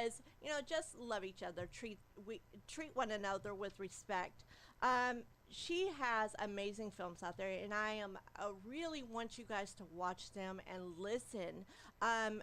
was, just love each other, treat one another with respect. She has amazing films out there, and I really want you guys to watch them and listen. Um,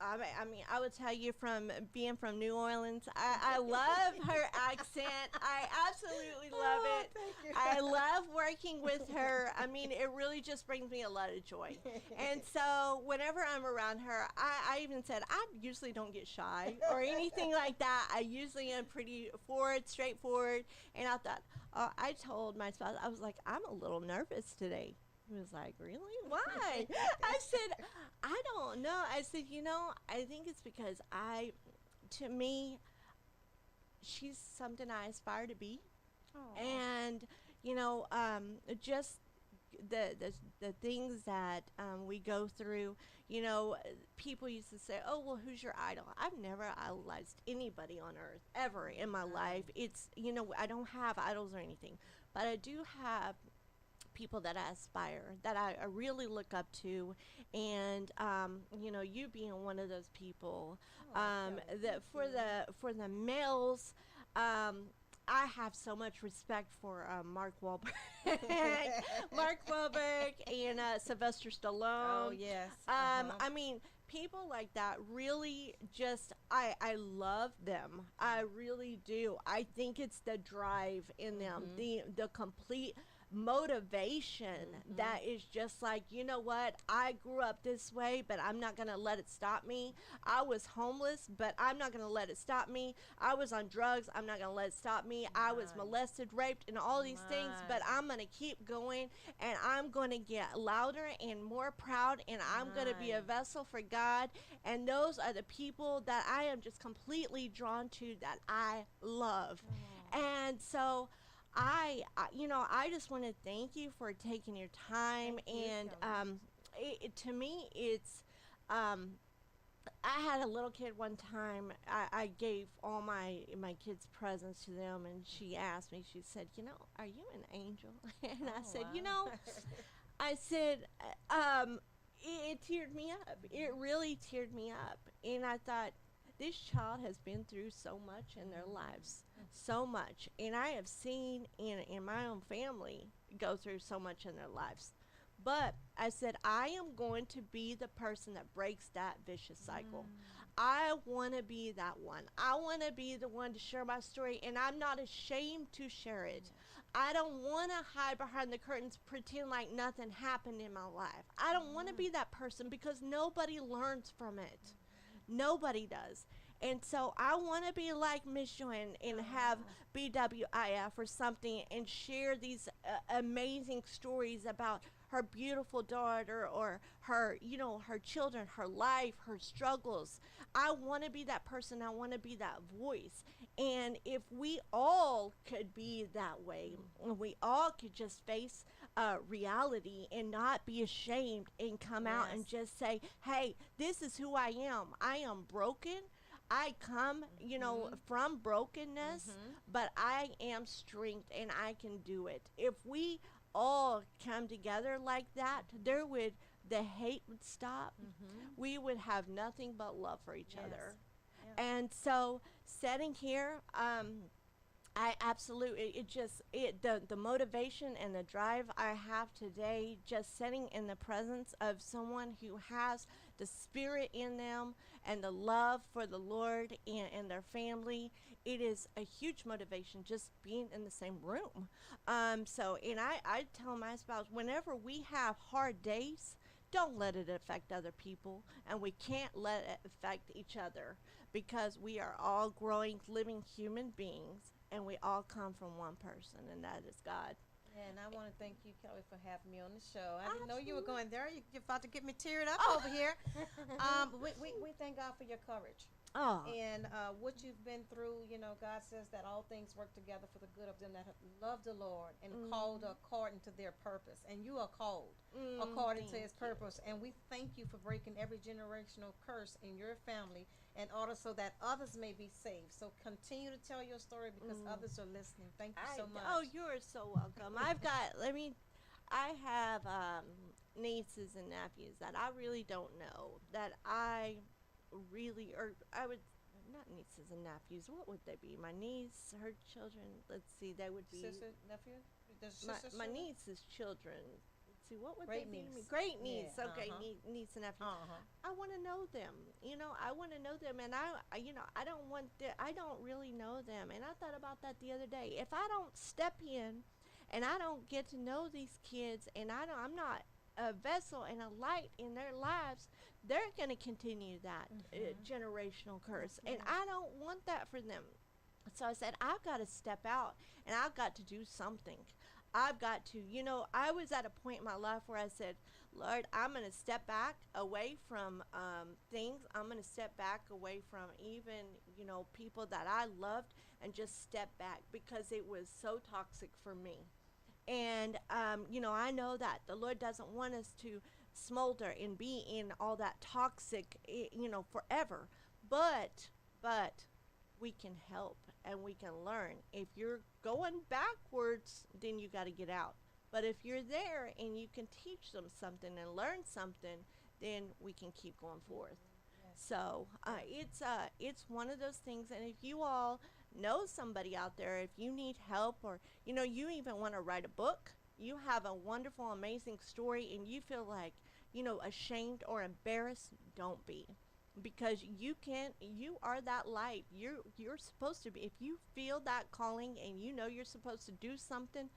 I mean, I would tell you, from being from New Orleans, I love her accent. I absolutely love Oh, it. thank you. I love working with her. I mean, it really just brings me a lot of joy. And so whenever I'm around her, I even said, I usually don't get shy or anything like that. I usually am pretty forward, straightforward. And I thought, I told my spouse, I was like, I'm a little nervous today. He was like, really? Why? I said, I don't know. I said, I think it's because to me, she's something I aspire to be. Oh. And, just the things that we go through, people used to say, oh, well, who's your idol? I've never idolized anybody on earth ever in my life. It's, I don't have idols or anything, but I do have people that I aspire, that I really look up to, and you being one of those people. Oh, Kelly, That thank you. for the males, I have so much respect for Mark Wahlberg, Mark Wahlberg, and Sylvester Oh, Stallone. yes. Uh-huh. I mean, people like that really just, I love them. I really do. I think it's the drive in them, Mm-hmm. the complete motivation Mm-hmm. that is just like, what, I grew up this way, but I'm not going to let it stop me. I was homeless, but I'm not going to let it stop me. I was on drugs, I'm not going to let it stop me. I was My. molested, raped, and all these things, but My. I'm going to keep going, and I'm going to get louder and more proud, and I'm going to be a My. vessel for God. And those are the people that I am just completely drawn to, that I love. Oh. And so I just want to thank you for taking your time. Thank you, And Kelly. to me, it's, um, I had a little kid one time. I gave all my kids presents to them, and she asked me. She said, "Are you an angel?" And I Oh, said, wow. I said, it teared me up. It really teared me up. And I thought, this child has been through so much in their lives, so much. And I have seen in my own family go through so much in their lives. But I said, I am going to be the person that breaks that vicious cycle. Mm. I want to be that one. I want to be the one to share my story, and I'm not ashamed to share it. Yes. I don't want to hide behind the curtains, pretend like nothing happened in my life. I don't want to Mm-hmm. be that person, because nobody learns from it. Mm-hmm. Nobody does. And so I want to be like Miss Joanne and have Oh. BWIF or something, and share these amazing stories about her beautiful daughter, or her, her children, her life, her struggles. I want to be that person. I want to be that voice. And if we all could be that way, and we all could just face reality and not be ashamed, and come out and Yes. just say, hey, this is who I am. I am broken. I come, Mm-hmm. from brokenness, Mm-hmm. but I am strength, and I can do it. If we all come together like that, the hate would stop. Mm-hmm. We would have nothing but love for each Yes. other. Yeah. And so, sitting here, I absolutely, the motivation and the drive I have today, just sitting in the presence of someone who has the spirit in them, and the love for the Lord, and their family. It is a huge motivation just being in the same room. So, and I tell my spouse, whenever we have hard days, don't let it affect other people, and we can't let it affect each other, because we are all growing, living human beings, and we all come from one person, and that is God. Yeah, and I want to thank you, Kelly, for having me on the show. I didn't know you were Absolutely. going there. You're about to get me teared up over Oh, here. We thank God for your courage. oh, And what you've been through, God says that all things work together for the good of them that have loved the Lord and called mm, according to their purpose. And you are called according to thank his you. purpose. And we thank you for breaking every generational curse in your family in order so that others may be saved. So continue to tell your story because Mm. others are listening. Thank you so Oh, much. you're so welcome. I have nieces and nephews that I really don't know, that I really, or I would not nieces and nephews. What would they be? My niece, her children. Let's see, they would be Sister, nephew? Does my sister my children? niece's children. Let's see, what would Great they be? niece. Great Yeah. niece. Okay, Uh-huh. niece and nephew. Uh-huh. I want to know them. I want to know them, and I don't want. I don't really know them, and I thought about that the other day. If I don't step in, and I don't get to know these kids, and I'm not a vessel and a light in their lives, they're going to continue that Mm-hmm. generational curse, Yes, and ma'am. I don't want that for them. So I said, I've got to step out and I've got to do something. I've got to, I was at a point in my life where I said, Lord, I'm going to step back away from things. I'm going to step back away from even, people that I loved and just step back because it was so toxic for me. And, I know that the Lord doesn't want us to smolder and be in all that toxic, forever. But we can help and we can learn. If you're going backwards, then you got to get out. But if you're there and you can teach them something and learn something, then we can keep going forth. Mm-hmm. Yes. So Yes. it's one of those things. And if you all know somebody out there, if you need help, or you even want to write a book, you have a wonderful, amazing story, and you feel like ashamed or embarrassed, don't be, because you are that light. You're supposed to be. If you feel that calling and you're supposed to do something,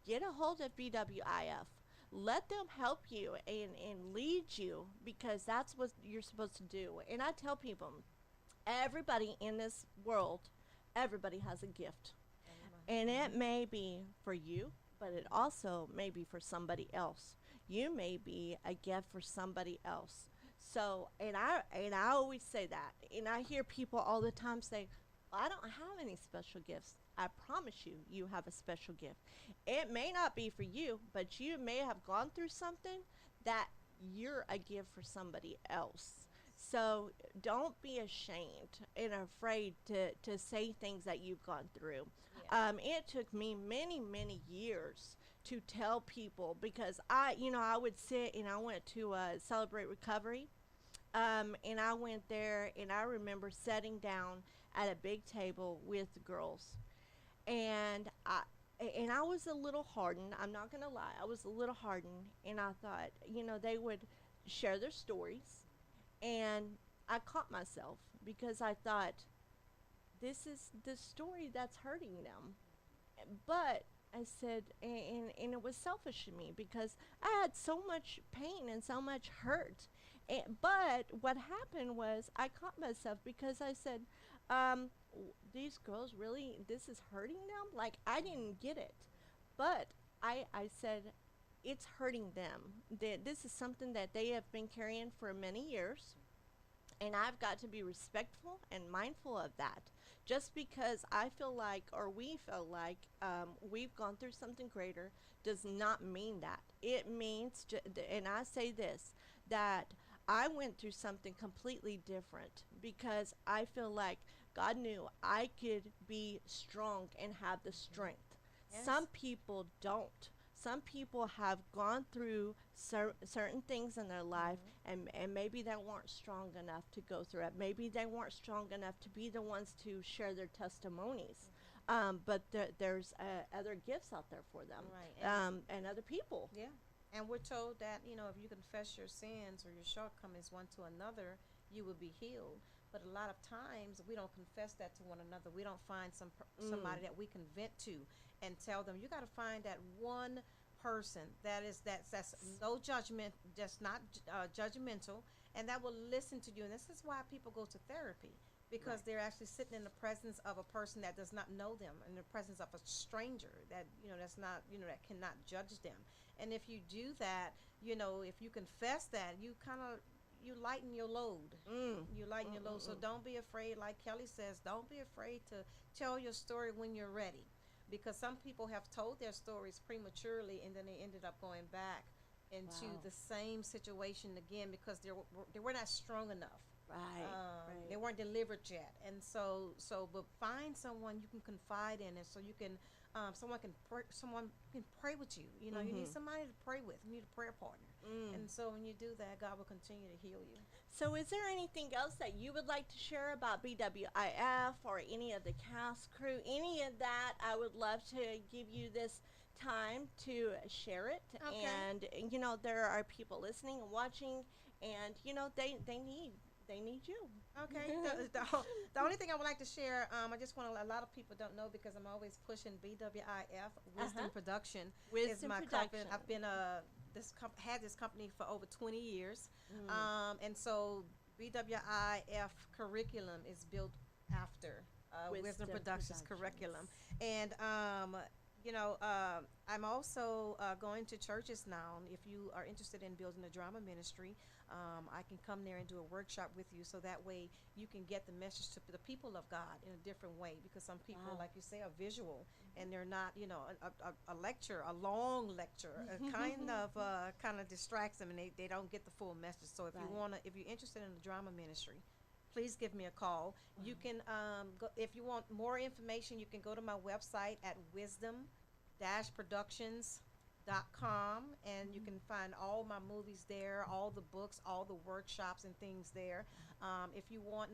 get a hold of BWIF. Let them help you and lead you, because that's what you're supposed to do. And I tell people, everybody in this world, everybody has a gift. And it Mm-hmm. may be for you, but it also may be for somebody else. You may be a gift for somebody else. So, and I always say that. And I hear people all the time say, "I don't have any special gifts." I promise you, you have a special gift. It may not be for you, but you may have gone through something that you're a gift for somebody else. So don't be ashamed and afraid to say things that you've gone through. Yeah. It took me many, many years to tell people, because I would sit and I went to Celebrate Recovery, and I went there and I remember sitting down at a big table with the girls, and I was a little hardened. I'm not gonna lie, I was a little hardened, and I thought, they would share their stories, and I caught myself because I thought, this is the story that's hurting them. But I said, and it was selfish of me because I had so much pain and so much hurt. But what happened was I caught myself because I said, these girls really, this is hurting them? Like, I didn't get it. But I said, it's hurting them. This is something that they have been carrying for many years, and I've got to be respectful and mindful of that. Just because I feel like, or we feel like, we've gone through something greater, does not mean that. It means, and I say this, that I went through something completely different because I feel like God knew I could be strong and have the strength. Yes. Some people don't. Some people have gone through certain things in their life, Mm-hmm. and maybe they weren't strong enough to go through it. Maybe they weren't strong enough to be the ones to share their testimonies. Mm-hmm. But there's other gifts out there for them, Right. And and other people. yeah. And we're told that, if you confess your sins or your shortcomings one to another, you will be healed. But a lot of times we don't confess that to one another. We don't find Mm, somebody that we can vent to and tell them. You got to find that one person that's no judgment, just not judgmental, and that will listen to you. And this is why people go to therapy, because right. they're actually sitting in the presence of a person that does not know them, in the presence of a stranger that that's not that cannot judge them. And if you do that, if you confess that, you kind of you lighten your load. Mm, You mm, lighten your load. So mm, don't be afraid, like Kelly says, don't be afraid to tell your story when you're ready. Because some people have told their stories prematurely and then they ended up going back into wow. the same situation again because they were not strong enough. Right. They Right. weren't delivered yet, and but find someone you can confide in, and so you can someone can pray with you. You need Mhm. somebody to pray with. You need a prayer partner, Mm. And so when you do that, God will continue to heal you. So, is there anything else that you would like to share about BWIF or any of the cast crew? Any of that, I would love to give you this time to share it. Okay. And there are people listening and watching, and they need you. Okay. The only thing I would like to share, I just want to, a lot of people don't know because I'm always pushing BWIF, Uh-huh. Wisdom Production, is Wisdom my company. production. I've been had this company for over 20 years. Mm. And so BWIF curriculum is built after Wisdom Wisdom Productions curriculum. productions. And I'm also going to churches now. If you are interested in building a drama ministry, I can come there and do a workshop with you, so that way you can get the message to the people of God in a different way. Because some people, Wow. like you say, are visual, and they're not, a lecture, a long lecture, kind of distracts them, and they don't get the full message. So Right. if you're interested in the drama ministry, please give me a call. You Wow. can go, if you want more information, you can go to my website at wisdom-productions.com, and you Mm. can find all my movies there, all the books, all the workshops and things there. If you want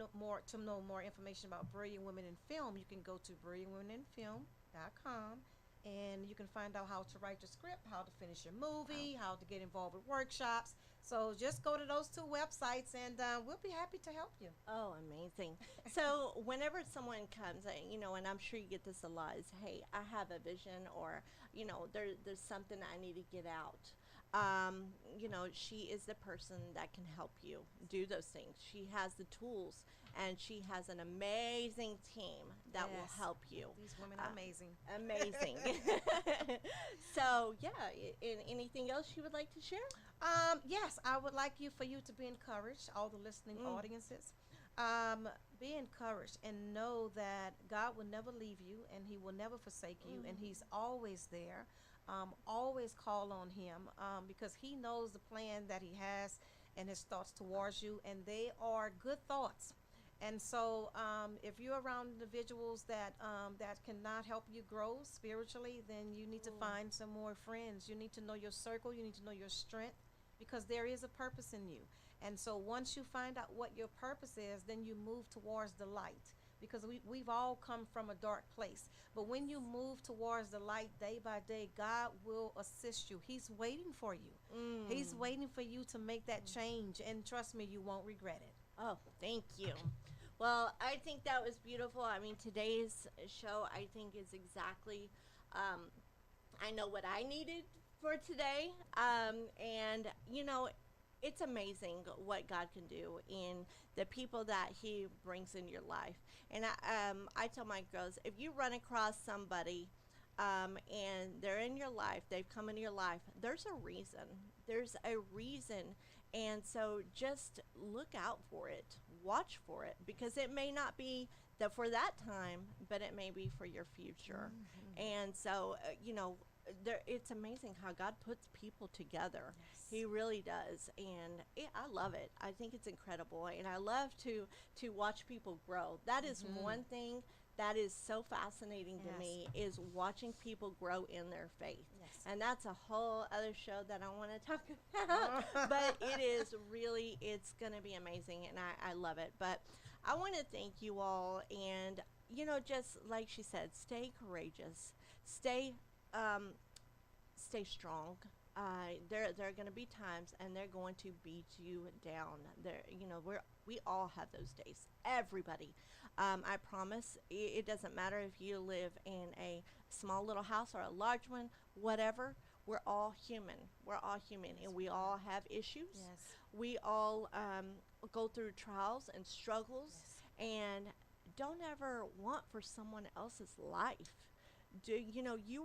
to know more information about Brilliant Women in Film, you can go to brilliantwomeninfilm.com, and you can find out how to write your script, how to finish your Wow. movie, how to get involved with workshops. So just go to those two websites, and we'll be happy to help you. Oh, amazing. So, whenever someone comes, and I'm sure you get this a lot, is, hey, I have a vision, or, there's something I need to get out. She is the person that can help you do those things. She has the tools, and she has an amazing team that will Yes, help you. these women are amazing. Amazing. So, yeah, anything else you would like to share? Yes, I would like for you to be encouraged, all the listening Mm. audiences. Be encouraged and know that God will never leave you, and He will never forsake you, and Mm. He's always there. Always call on Him, because He knows the plan that He has and His thoughts towards you, and they are good thoughts. And so, if you're around individuals that cannot help you grow spiritually, then you need to Mm. find some more friends. You need to know your circle. You need to know your strength, because there is a purpose in you. And so once you find out what your purpose is, then you move towards the light, because we've all come from a dark place. But when you move towards the light day by day, God will assist you. He's waiting for you. He's Mm. waiting for you to make that change. And trust me, you won't regret it. Oh, thank you. Well, I think that was beautiful. I mean, today's show, I think, is exactly, um, I know what I needed for today. And, it's amazing what God can do in the people that He brings in your life. And I tell my girls, if you run across somebody, and they're in your life, they've come into your life, there's a reason. There's a reason. And so just look out for it, watch for it, because it may not be that for that time, but it may be for your future. And so, it's amazing how God puts people together. Yes. He really does, and I love it. I think it's incredible, and I love to watch people grow. That is Mm-hmm. one thing that is so fascinating to Yes. me, is watching people grow in their faith. Yes. And that's a whole other show that I want to talk about. But it is really, it's going to be amazing, and I love it. But I want to thank you all, and just like she said, stay courageous, stay um, stay strong. There are going to be times, and they're going to beat you down. We all have those days. Everybody. I promise. It doesn't matter if you live in a small little house or a large one. Whatever. We're all human. We're all human, Yes, and we we are. all have issues. Yes. We all go through trials and struggles, Yes. and don't ever want for someone else's life. Do you